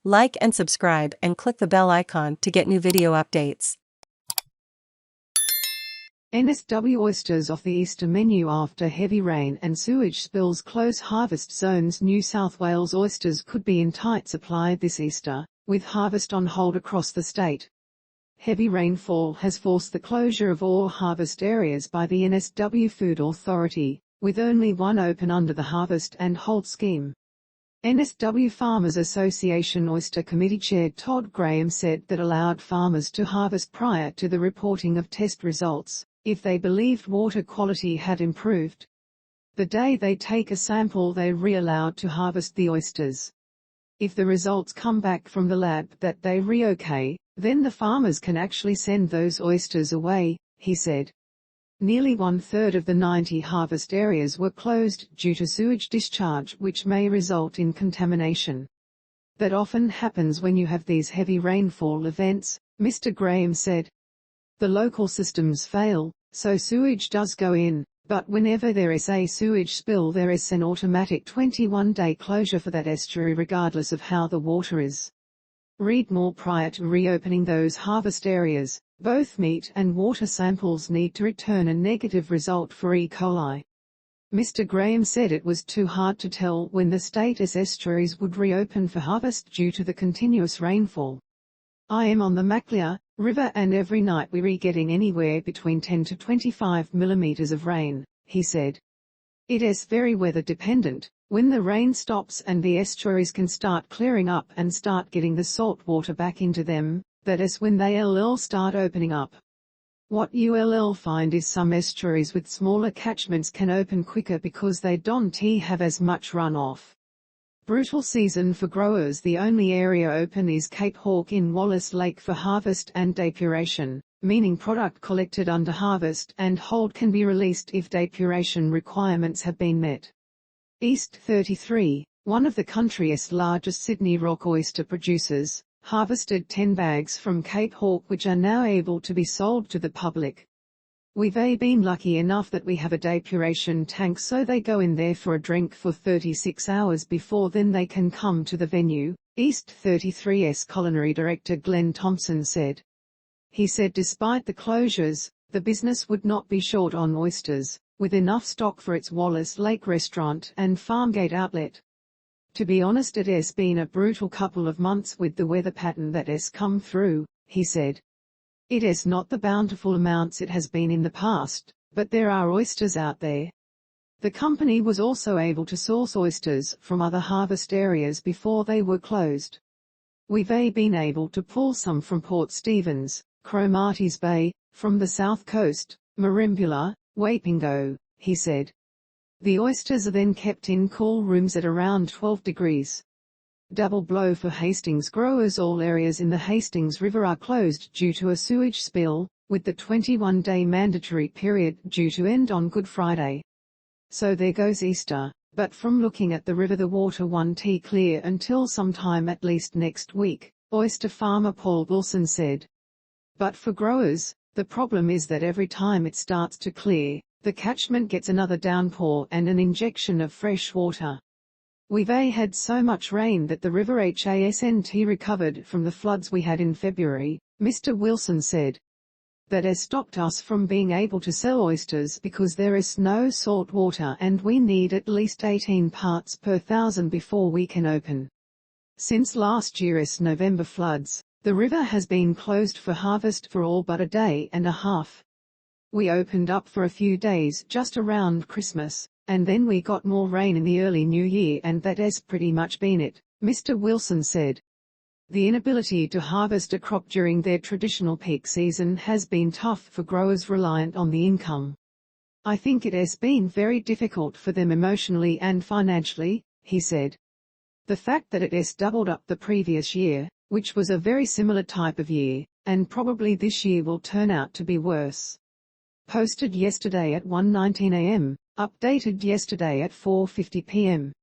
Like and subscribe and click the bell icon to get new video updates. NSW Oysters off the Easter menu after heavy rain and sewage spills close harvest zones. New South Wales oysters could be in tight supply this Easter, with harvest on hold across the state. Heavy rainfall has forced the closure of all harvest areas by the NSW Food Authority, with only one open under the Harvest and Hold scheme. NSW Farmers Association Oyster Committee Chair Todd Graham said that allowed farmers to harvest prior to the reporting of test results, if they believed water quality had improved. The day they take a sample they're re-allowed to harvest the oysters. If the results come back from the lab that they're okay, then the farmers can actually send those oysters away, he said. Nearly one-third of the 90 harvest areas were closed due to sewage discharge, which may result in contamination. That often happens when you have these heavy rainfall events, Mr. Graham said. The local systems fail, so sewage does go in, but whenever there is a sewage spill there is an automatic 21-day closure for that estuary regardless of how the water is. Read more. Prior to reopening those harvest areas, both meat and water samples need to return a negative result for E. coli. Mr. Graham said it was too hard to tell when the state's estuaries would reopen for harvest due to the continuous rainfall. I am on the Macleay River and every night we're getting anywhere between 10 to 25 millimeters of rain, he said. It is very weather dependent. When the rain stops and the estuaries can start clearing up and start getting the salt water back into them, that is when they'll start opening up. What you'll find is some estuaries with smaller catchments can open quicker because they don't have as much runoff. Brutal season for growers. The only area open is Cape Hawke in Wallis Lake for harvest and depuration, meaning product collected under harvest and hold can be released if depuration requirements have been met. East 33, one of the country's largest Sydney rock oyster producers, harvested 10 bags from Cape Hawke which are now able to be sold to the public. We've been lucky enough that we have a depuration tank so they go in there for a drink for 36 hours before then they can come to the venue, East 33's culinary director Glenn Thompson said. He said despite the closures, the business would not be short on oysters, with enough stock for its Wallis Lake restaurant and farmgate outlet. To be honest, it has been a brutal couple of months with the weather pattern that has come through, he said. It is not the bountiful amounts it has been in the past, but there are oysters out there. The company was also able to source oysters from other harvest areas before they were closed. We've been able to pull some from Port Stephens, Cromartys Bay, from the south coast, Merimbula, Wapengo, he said. The oysters are then kept in cool rooms at around 12 degrees. Double blow for Hastings growers. All areas in the Hastings River are closed due to a sewage spill, with the 21-day mandatory period due to end on Good Friday. So there goes Easter, but from looking at the river the water won't clear until sometime at least next week, oyster farmer Paul Wilson said. But for growers, the problem is that every time it starts to clear, the catchment gets another downpour and an injection of fresh water. We've had so much rain that the river hasn't recovered from the floods we had in February, Mr. Wilson said. That has stopped us from being able to sell oysters because there is no salt water and we need at least 18 parts per thousand before we can open. Since last year's November floods, the river has been closed for harvest for all but a day and a half. We opened up for a few days just around Christmas, and then we got more rain in the early new year and that has pretty much been it, Mr. Wilson said. The inability to harvest a crop during their traditional peak season has been tough for growers reliant on the income. I think it has been very difficult for them emotionally and financially, he said. The fact that it has doubled up the previous year, which was a very similar type of year, and probably this year will turn out to be worse. Posted yesterday at 1:19 a.m., updated yesterday at 4:50 p.m.